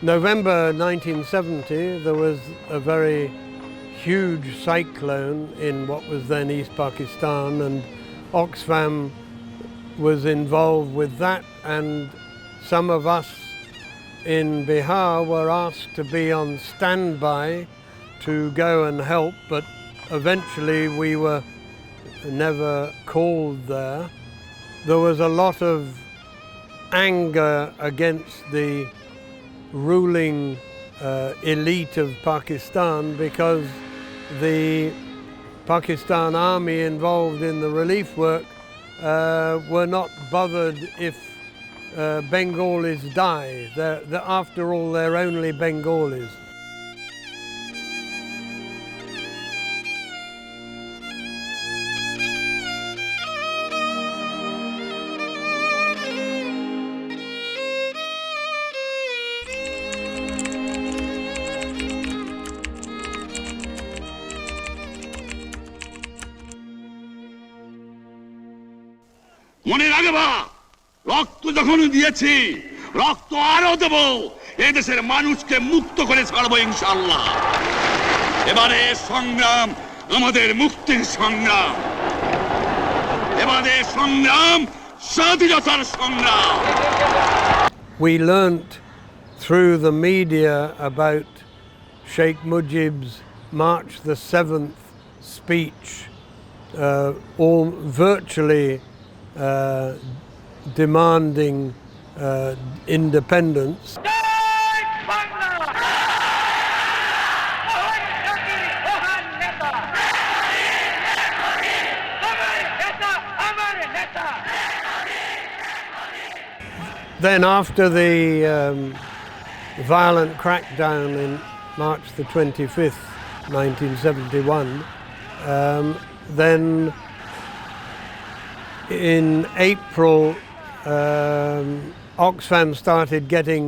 November 1970, there was a very huge cyclone in what was then East Pakistan, and Oxfam was involved with that, and some of us in Bihar were asked to be on standby to go and help, but eventually we were never called there. There was a lot of anger against the ruling elite of Pakistan because the Pakistan army involved in the relief work were not bothered if Bengalis die. After all, they're only Bengalis. মনে রাখবা রক্ত যখন দিয়েছি রক্ত আরো দেব এই দেশের মানুষকে মুক্ত করে ছাড়বো ইনশাআল্লাহ এবারে সংগ্রাম আমাদের মুক্তির সংগ্রাম এবারে সংগ্রাম স্বাধীনতার সংগ্রাম We learnt through the media about Sheikh Mujib's March the 7th speech, all virtually demanding independence. Then after the violent crackdown in March the 25th, 1971, then in April, Oxfam started getting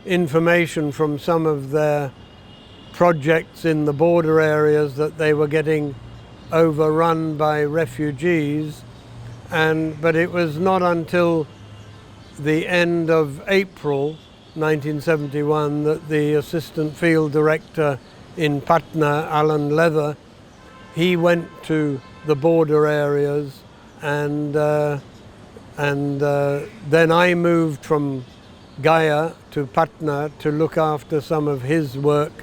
information from some of their projects in the border areas that they were getting overrun by refugees, but it was not until the end of April 1971 that the assistant field director in Patna, Alan Leather, he went to the border areas and then I moved from Gaya to Patna to look after some of his work.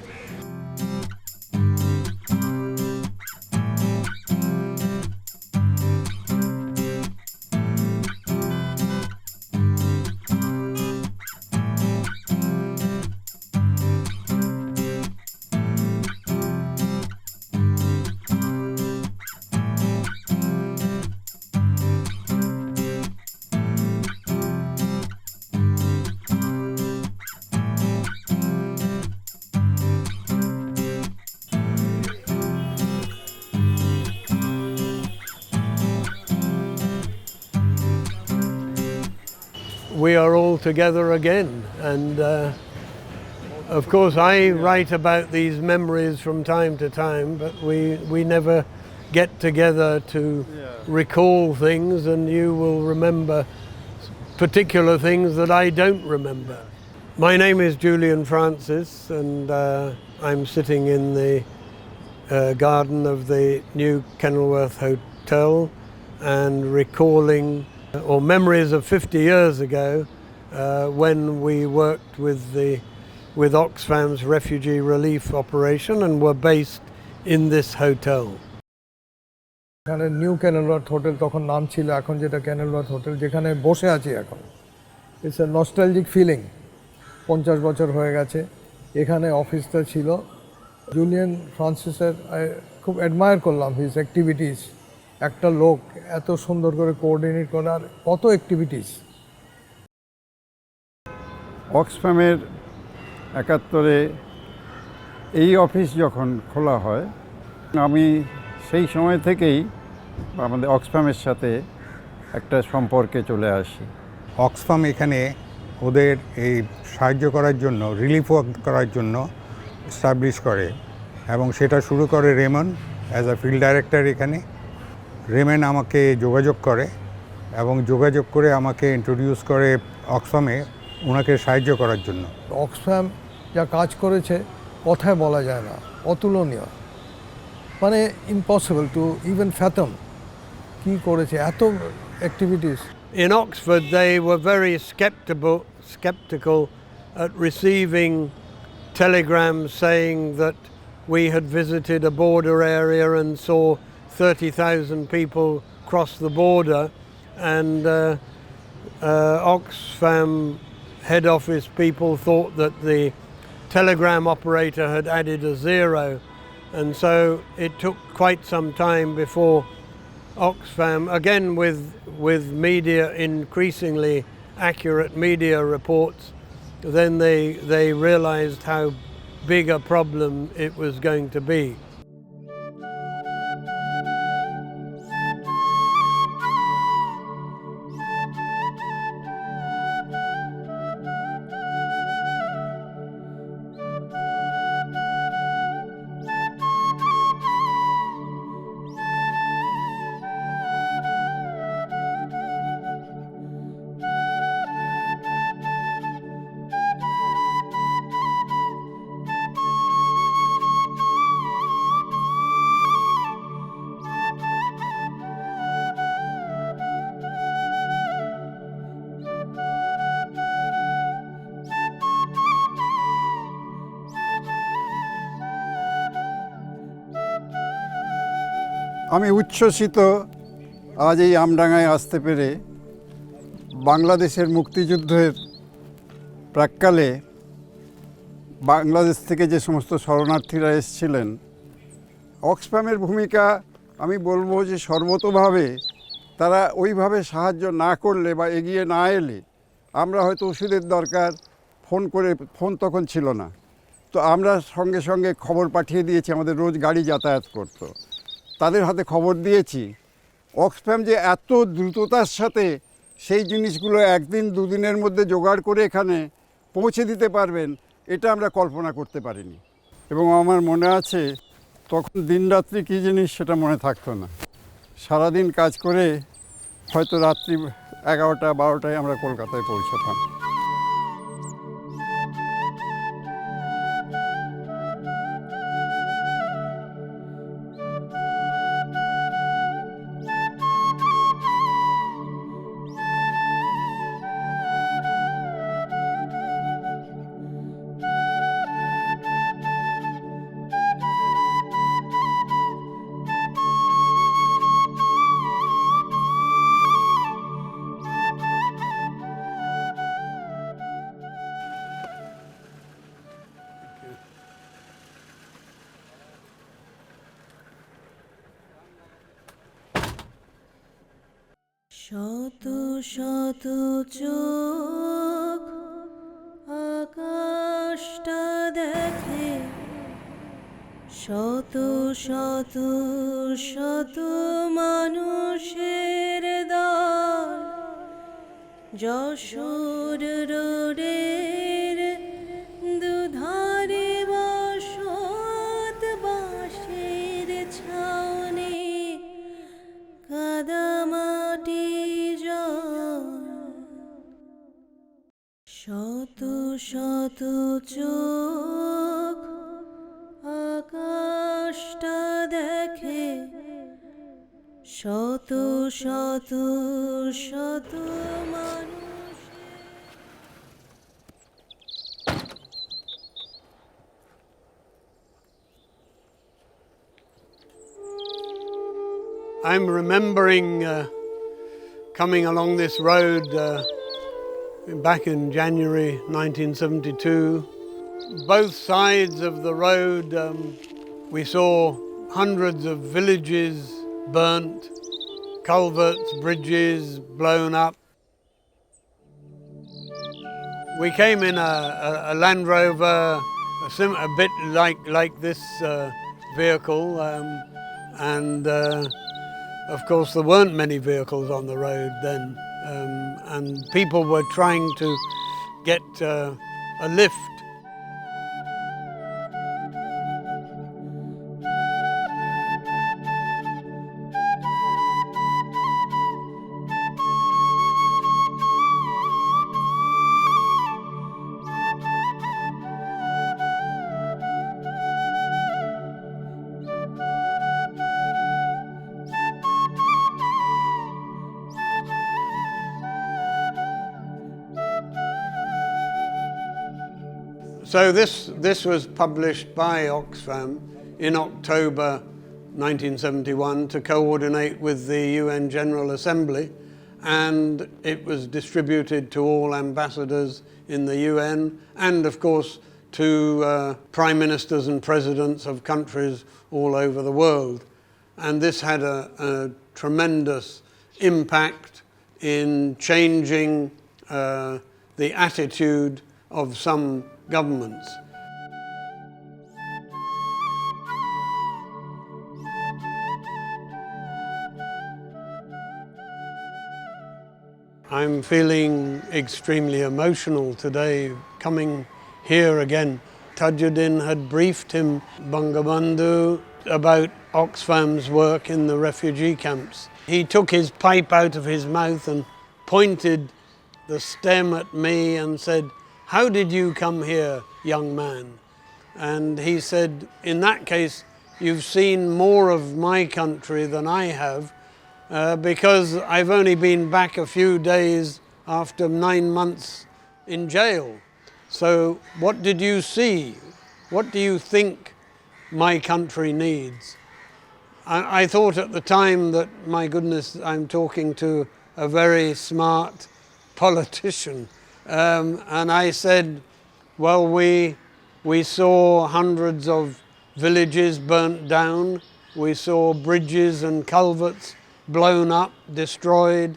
We are all together again, and of course I write about these memories from time to time, but we never get together to recall things, and you will remember particular things that I don't remember. My name is Julian Francis, and I'm sitting in the garden of the new Kenilworth Hotel and recalling or memories of 50 years ago when we worked with Oxfam's refugee relief operation and were based in this hotel. এখানে new কেনেলওয়ার্থ hotel তখন নাম ছিল, এখন যেটা কেনেলওয়ার্থ hotel, যেখানে বসে আছি এখন। It's a nostalgic feeling. 50 বছর হয়ে গেছে। এখানে অফিসটা ছিল। জুলিয়ান ফ্রান্সিসের খুব অ্যাডমায়ার করলাম হিজ অ্যাক্টিভিটিস। একটা লোক এত সুন্দর করে কোঅর্ডিনেট করার কত অ্যাক্টিভিটিস। অক্সফ্যামের 71-এ এই অফিস যখন খোলা হয়, আমি সেই সময় থেকেই আমাদের অক্সফ্যামের সাথে একটা সম্পর্কে চলে আসি। অক্সফাম এখানে ওদের এই সাহায্য করার জন্য, রিলিফ ওয়ার্ক করার জন্য এস্টাবলিশ করে, এবং সেটা শুরু করে Raymond as a field director এখানে। রেমন আমাকে যোগাযোগ করে এবং যোগাযোগ করে আমাকে ইন্ট্রোডিউস করে অক্সফামে ওনাকে সাহায্য করার জন্য। অক্সফ্যাম যা কাজ করেছে কথায় বলা যায় না, অতুলনীয়, মানে ইম্পসিবল টু ইভেন ফ্যাথম কী করেছে এত activities. In Oxford, they were very skeptical at receiving telegrams saying that we had visited a border area and saw 30,000 people cross the border, and Oxfam head office people thought that the telegram operator had added a zero, and so it took quite some time before Oxfam, again with media, increasingly accurate media reports, then they realized how big a problem it was going to be. আমি উচ্ছ্বসিত আজ এই আমডাঙ্গায় আসতে পেরে। বাংলাদেশের মুক্তিযুদ্ধের প্রাক্কালে বাংলাদেশ থেকে যে সমস্ত শরণার্থীরা এসেছিলেন, অক্সফ্যামের ভূমিকা আমি বলবো যে সর্বতোভাবে তারা ওইভাবে সাহায্য না করলে বা এগিয়ে না এলে আমরা হয়তো ওষুধের দরকার ফোন তখন ছিল না, তো আমরা সঙ্গে সঙ্গে খবর পাঠিয়ে দিয়েছি, আমাদের রোজ গাড়ি যাতায়াত করতো, তাদের হাতে খবর দিয়েছি। অক্সফ্যাম যে এত দ্রুততার সাথে সেই জিনিসগুলো একদিন দুদিনের মধ্যে জোগাড় করে এখানে পৌঁছে দিতে পারবেন, এটা আমরা কল্পনা করতে পারিনি। এবং আমার মনে আছে তখন দিনরাত্রি কী জিনিস সেটা মনে থাকতো না। সারাদিন কাজ করে হয়তো রাত্রি 11টা-12টায় আমরা কলকাতায় পৌঁছতাম। শত শত চোখ আকাশটা দেখে, শত শত শত মানুষের দল যশোর রোডের দুধারে বসত বাঁশের ছাউনি, কাদামাটি জল। শত শত চোখ আকাশটা দেখে, শত শত শত মানুষ। I'm remembering coming along this road back in January 1972. Both sides of the road we saw hundreds of villages burnt, culverts, bridges blown up. We came in a Land Rover, a bit like this vehicle, and of course there weren't many vehicles on the road then, and people were trying to get a lift. So this was published by Oxfam in October 1971 to coordinate with the UN General Assembly, and it was distributed to all ambassadors in the UN and of course to prime ministers and presidents of countries all over the world. And this had a tremendous impact in changing the attitude of some governments. I'm feeling extremely emotional today coming here again. Tajuddin had briefed him, Bangabandhu, about Oxfam's work in the refugee camps. He took his pipe out of his mouth and pointed the stem at me and said, "How did you come here, young man?" And he said, "In that case, you've seen more of my country than I have, because I've only been back a few days after 9 months in jail. So what did you see? What do you think my country needs?" I thought at the time that, my goodness, I'm talking to a very smart politician. And I said, well, we saw hundreds of villages burnt down. We saw bridges and culverts blown up, destroyed.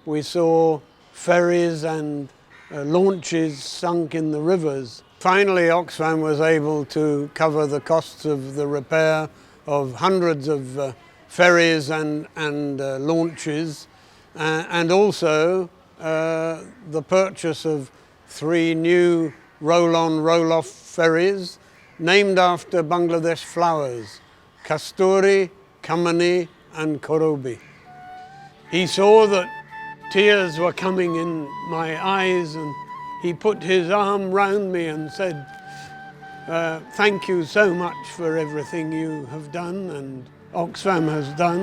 We saw ferries and launches sunk in the rivers. Finally, Oxfam was able to cover the costs of the repair of hundreds of ferries and launches, and also the purchase of 3 new roll-on, roll-off ferries named after Bangladesh flowers, Kasturi, Kamani and Korobi. He saw that tears were coming in my eyes, and he put his arm round me and said, "Thank you so much for everything you have done and Oxfam has done,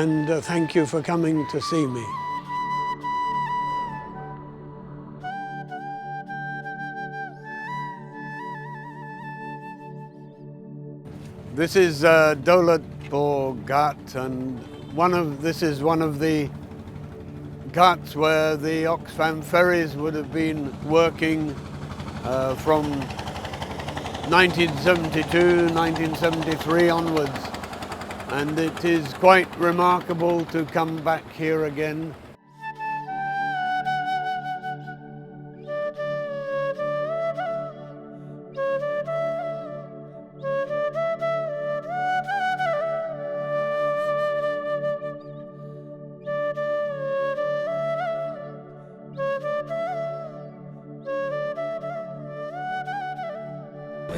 and thank you for coming to see me." This is Daulatpur Ghat, and this is one of the ghats where the Oxfam ferries would have been working from 1972, 1973 onwards. And it is quite remarkable to come back here again.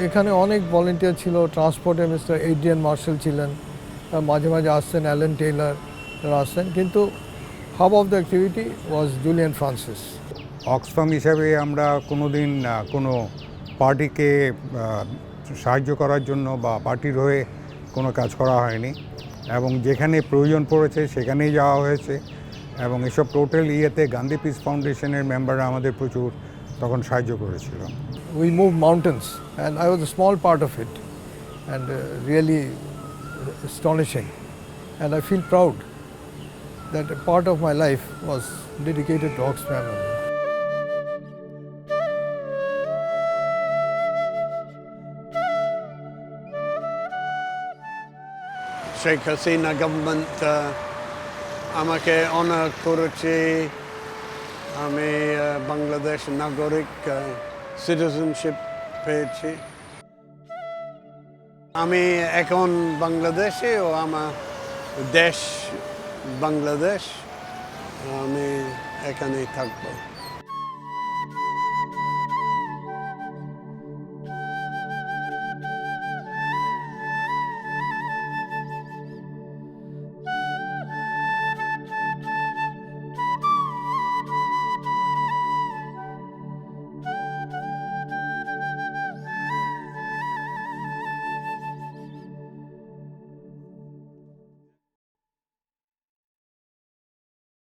এখানে অনেক volunteer ছিল, ট্রান্সপোর্টে mister Adrian martial ছিলেন, মাঝে মাঝে আসছেন Allen Taylor আসছেন, কিন্তু hub of the activity was Julian Francis. Oxfam হিসাবে আমরা কোনোদিন কোনো পার্টিকে সাহায্য করার জন্য বা পার্টির হয়ে কোনো কাজ করা হয়নি, এবং যেখানে প্রয়োজন পড়েছে সেখানেই যাওয়া হয়েছে। এবং এসব টোটাল ইয়েতে গান্ধী পিস ফাউন্ডেশনের মেম্বাররা আমাদের প্রচুর তখন সাহায্য করেছিল। We moved mountains and I was a small part of it, and really astonishing, and I feel proud that a part of my life was dedicated to Oxfam. Sheikh Hasina government আমাকে honour করেছে, আমি বাংলাদেশ নাগরিক citizenship পেয়েছি। আমি এখন বাংলাদেশে, ও আমার দেশ বাংলাদেশ, আমি এখানেই থাকবো।